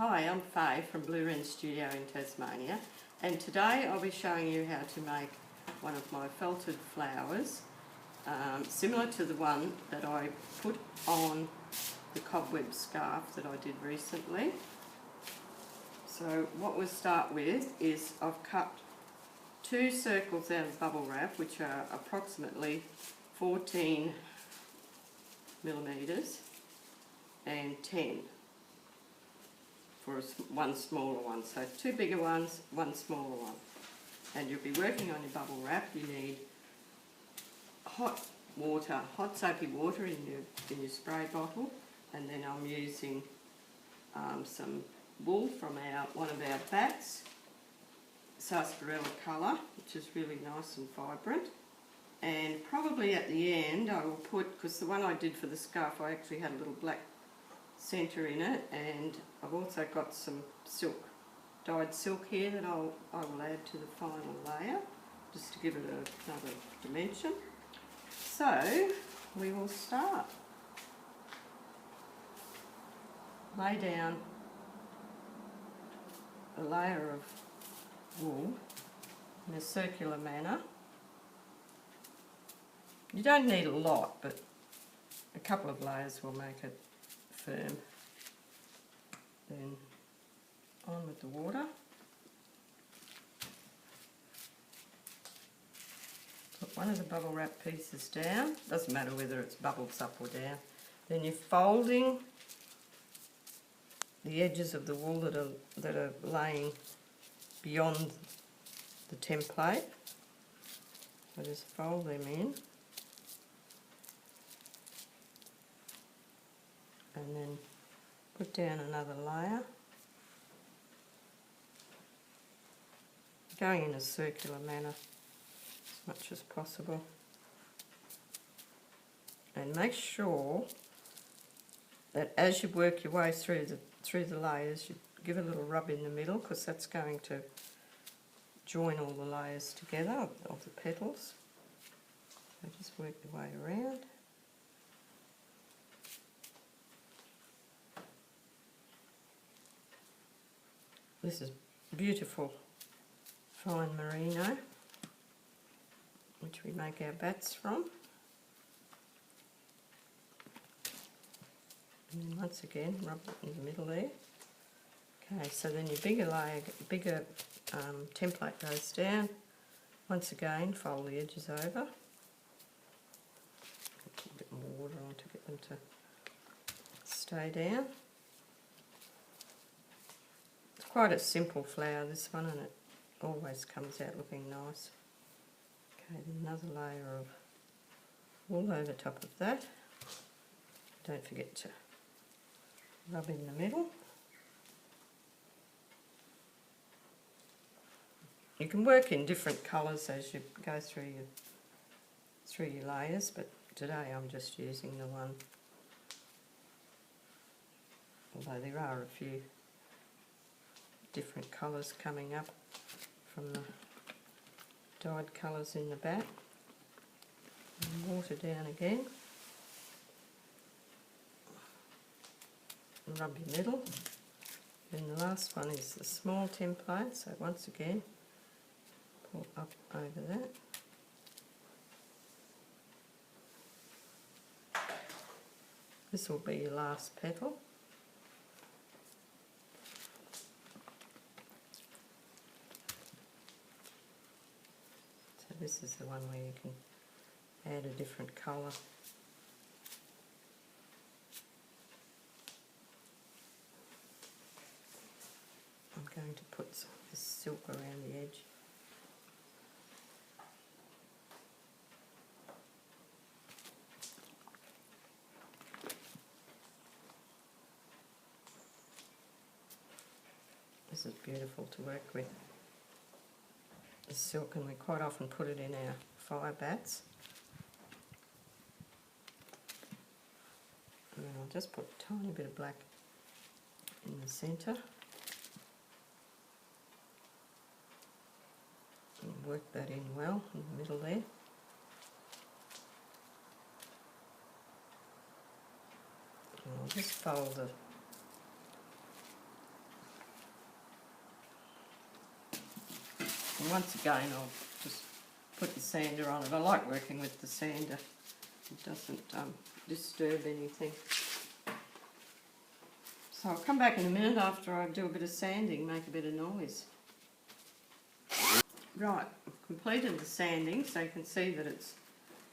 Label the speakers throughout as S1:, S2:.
S1: Hi, I'm Faye from Blue Wren Studio in Tasmania, and today I'll be showing you how to make one of my felted flowers, similar to the one that I put on the cobweb scarf that I did recently. So what we'll start with is I've cut 2 circles out of bubble wrap, which are approximately 14 millimetres and 10 for one smaller one. So 2 bigger ones, 1 smaller one. And you'll be working on your bubble wrap. You need hot water, hot soapy water in your spray bottle, and then I'm using some wool from one of our bats, sarsaparilla colour, which is really nice and vibrant. And probably at the end I will put, because the one I did for the scarf I actually had a little black centre in it, and I've also got some silk, dyed silk here that I will add to the final layer just to give it another dimension. So we will start. Lay down a layer of wool in a circular manner. You don't need a lot, but a couple of layers will make it firm. Then on with the water. Put one of the bubble wrap pieces down. Doesn't matter whether it's bubbles up or down. Then you're folding the edges of the wool that are laying beyond the template. So just fold them in. And then put down another layer, going in a circular manner as much as possible, and make sure that as you work your way through the layers, you give a little rub in the middle, because that's going to join all the layers together of the petals. So just work your way around. This is beautiful fine merino, which we make our bats from. And then once again, rub it in the middle there. Okay, so then your bigger template goes down. Once again, fold the edges over. Put a bit more water on to get them to stay down. Quite a simple flower, this one, and it always comes out looking nice. Okay, then another layer of wool over top of that. Don't forget to rub in the middle. You can work in different colours as you go through your layers, but today I'm just using the one, although there are a few different colours coming up from the dyed colours in the back. And water down again. And rub your middle. And the last one is the small template, so once again pull up over that. This will be your last petal. This is the one where you can add a different colour. I'm going to put some of this silk around the edge. This is beautiful to work with. The silk, and we quite often put it in our fire bats. And then I'll just put a tiny bit of black in the centre and work that in well in the middle there. And I'll just fold And once again, I'll just put the sander on it. I like working with the sander. It doesn't disturb anything. So I'll come back in a minute after I do a bit of sanding, make a bit of noise. Right, I've completed the sanding, so you can see that it's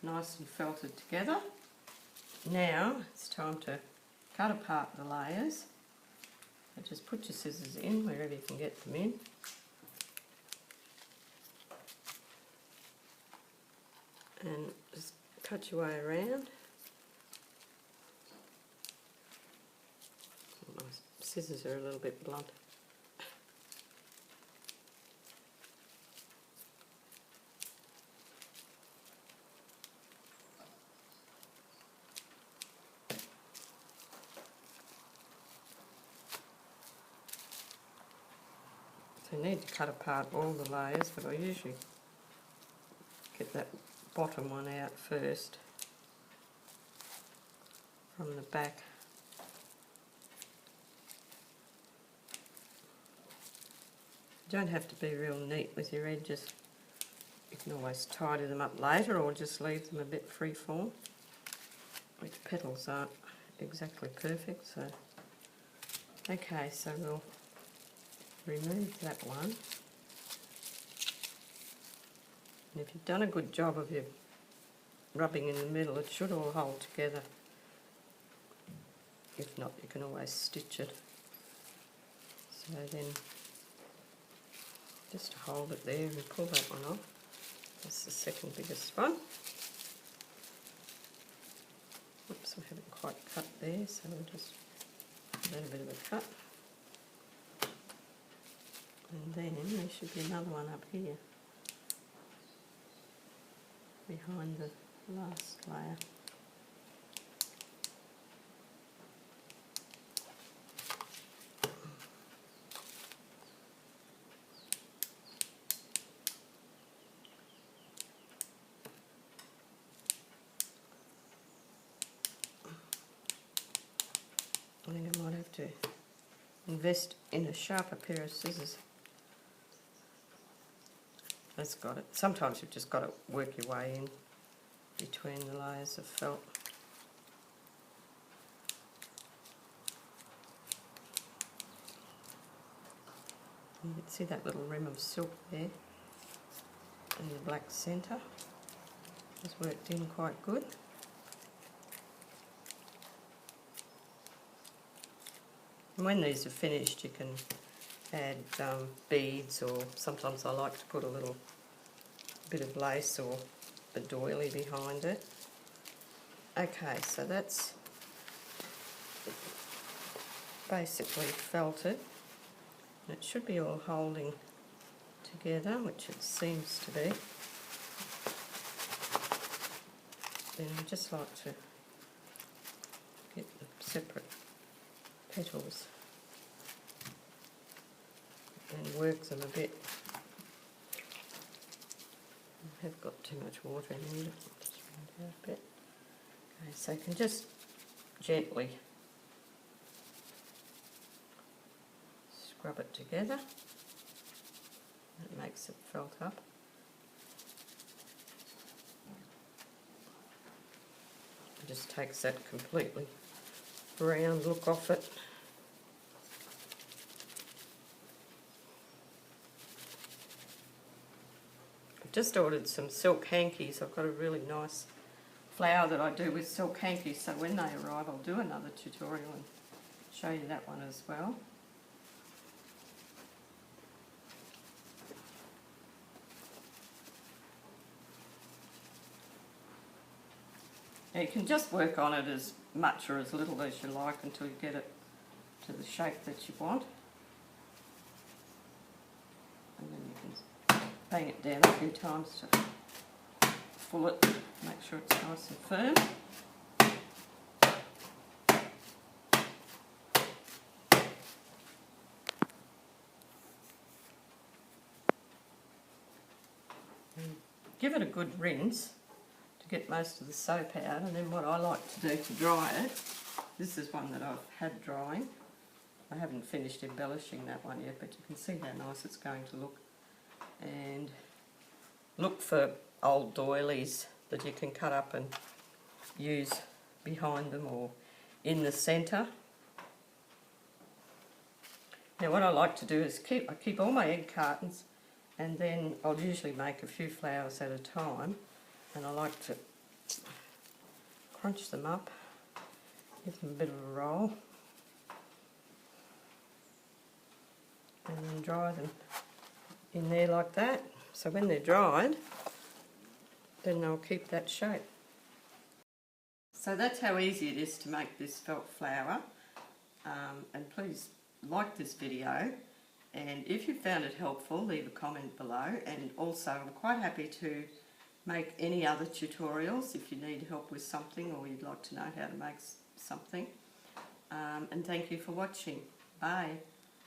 S1: nice and felted together. Now it's time to cut apart the layers. So just put your scissors in wherever you can get them in. And just cut your way around. My scissors are a little bit blunt. So you need to cut apart all the layers, but I usually get that bottom one out first from the back. You don't have to be real neat with your edges. You can always tidy them up later or just leave them a bit free-form, which petals aren't exactly perfect. So, okay, so we'll remove that one. And if you've done a good job of your rubbing in the middle, it should all hold together. If not, you can always stitch it. So then, just to hold it there and pull that one off. That's the second biggest one. Oops, I haven't quite cut there, so we'll just give that a bit of a cut. And then there should be another one up here, behind the last layer. I think I might have to invest in a sharper pair of scissors. That's got it. Sometimes you've just got to work your way in between the layers of felt. You can see that little rim of silk there in the black centre. It's worked in quite good. And when these are finished, you can add beads, or sometimes I like to put a little bit of lace or a doily behind it. Okay, so that's basically felted. And it should be all holding together, which it seems to be. Then I just like to get the separate petals and work them a bit. I have got too much water in here, just run it out a bit. Okay, so you can just gently scrub it together. That makes it felt up. It just takes that completely round look off it. I've just ordered some silk hankies. I've got a really nice flower that I do with silk hankies, so when they arrive I'll do another tutorial and show you that one as well. Now you can just work on it as much or as little as you like until you get it to the shape that you want. And then you can bang it down a few times to full it, make sure it's nice and firm. And give it a good rinse to get most of the soap out, and then what I like to do to dry it, this is one that I've had drying. I haven't finished embellishing that one yet, but you can see how nice it's going to look and look for old doilies that you can cut up and use behind them or in the centre. Now what I like to do is I keep all my egg cartons, and then I'll usually make a few flowers at a time, and I like to crunch them up, give them a bit of a roll, and then dry them in there like that. So when they're dried, then they'll keep that shape. So that's how easy it is to make this felt flower, and please like this video, and if you found it helpful, leave a comment below, and also I'm quite happy to make any other tutorials if you need help with something or you'd like to know how to make something, and thank you for watching. Bye.